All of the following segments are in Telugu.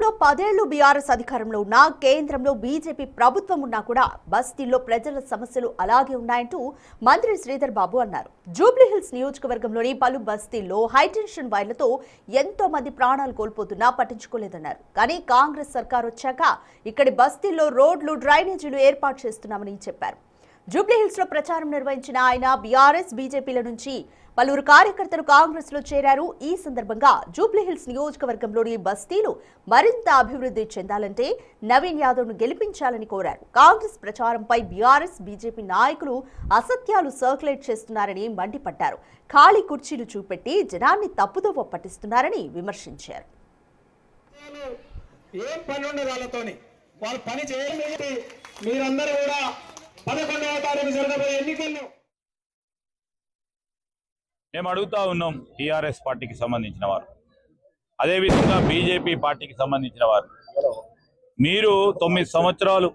రాష్ట్రంలో 10 ఏళ్లు బీఆర్ఎస్ అధికారంలో ఉన్న కేంద్రంలో బీజేపీ ప్రభుత్వం ఉన్నా కూడా బస్తీల్లో ప్రజల సమస్యలు అలాగే ఉన్నాయంటూ మంత్రి శ్రీధర్ బాబు అన్నారు. జూబ్లీహిల్స్ నియోజకవర్గంలోని పలు బస్తీల్లో హైటెన్షన్ వైర్లతో ఎంతో మంది ప్రాణాలు కోల్పోతున్నా పట్టించుకోలేదన్నారు. కానీ కాంగ్రెస్ సర్కార్ వచ్చాక ఇక్కడి బస్తీల్లో రోడ్లు, డ్రైనేజీలు ఏర్పాటు చేస్తున్నామని చెప్పారు. జూబ్లీహిల్స్ లో ప్రచారం నిర్వహించిన ఆయన బీఆర్ఎస్, బీజేపీల నుంచి పలువురు కార్యకర్తలు కాంగ్రెస్ లో చేరారు. ఈ సందర్భంగా జూబ్లీహిల్స్ నియోజకవర్గంలోని బస్తీలు మరింత అభివృద్ధి చెందాలంటే నవీన్ యాదవ్ ను గెలిపించాలని కోరారు. కాంగ్రెస్ ప్రచారంపై బీఆర్ఎస్, బీజేపీ నాయకులు అసత్యాలు సర్క్యులేట్ చేస్తున్నారని మండిపడ్డారు. ఖాళీ కుర్చీలు చూపెట్టి జనాన్ని తప్పుదోవ పట్టిస్తున్నారని విమర్శించారు. మేము అడుగుతా ఉన్నాం టీఆర్ఎస్ పార్టీకి సంబంధించిన వారు, అదేవిధంగా బీజేపీ పార్టీకి సంబంధించిన వారు, మీరు 9 సంవత్సరాలు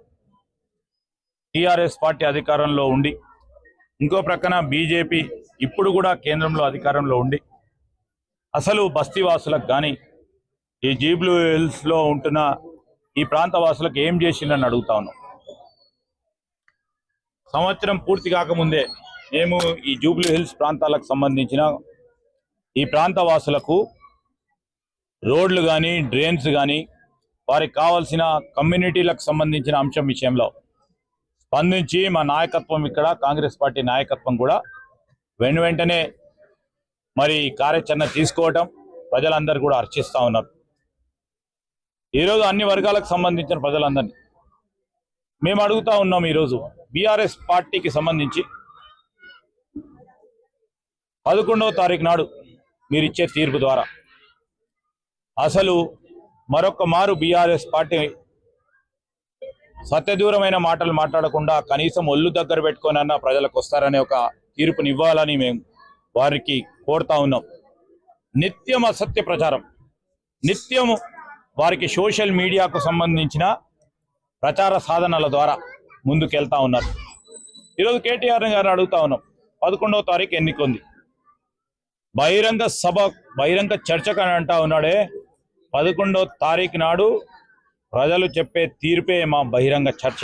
టీఆర్ఎస్ పార్టీ అధికారంలో ఉండి, ఇంకో ప్రక్కన బీజేపీ ఇప్పుడు కూడా కేంద్రంలో అధికారంలో ఉండి, అసలు బస్తీవాసులకు కానీ ఈ జూబ్లీహిల్స్లో ఉంటున్న ఈ ప్రాంత వాసులకు ఏం చేసిందని అడుగుతా ఉన్నాం. సంవత్సరం పూర్తి కాకముందే మేము ఈ జూబ్లీహిల్స్ ప్రాంతాలకు సంబంధించిన ఈ ప్రాంత వాసులకు రోడ్లు కానీ, డ్రైన్స్ కానీ, వారికి కావాల్సిన కమ్యూనిటీలకు సంబంధించిన అంశం విషయంలో స్పందించి మా నాయకత్వం, ఇక్కడ కాంగ్రెస్ పార్టీ నాయకత్వం కూడా వెంటనే మరి కార్యాచరణ తీసుకోవటం ప్రజలందరూ కూడా హర్షిస్తూ ఉన్నారు. ఈరోజు అన్ని వర్గాలకు సంబంధించిన ప్రజలందరినీ మేము అడుగుతా ఉన్నాం. ఈరోజు బీఆర్ఎస్ పార్టీకి సంబంధించి 11వ తారీఖు నాడు మీరు ఇచ్చే తీర్పు ద్వారా అసలు మరొక మారు బీఆర్ఎస్ పార్టీ సత్యదూరమైన మాటలు మాట్లాడకుండా కనీసం ఒళ్ళు దగ్గర పెట్టుకోనన్నా ప్రజలకు వస్తారనే ఒక తీర్పునివ్వాలని మేము వారికి కోరుతా ఉన్నాం. నిత్యం అసత్య ప్రచారం, నిత్యం వారికి సోషల్ మీడియాకు సంబంధించిన ప్రచార సాధనాల ద్వారా ముందుకెళ్తా ఉన్నారు. ఈరోజు కేటీఆర్ గారిని అడుగుతా ఉన్నాం. 11వ తారీఖు ఎన్నిక ఉంది, బహిరంగ సభ, బహిరంగ చర్చకు అని అంటా ఉన్నాడే. 11వ తారీఖు నాడు ప్రజలు చెప్పే తీర్పే మా బహిరంగ చర్చ.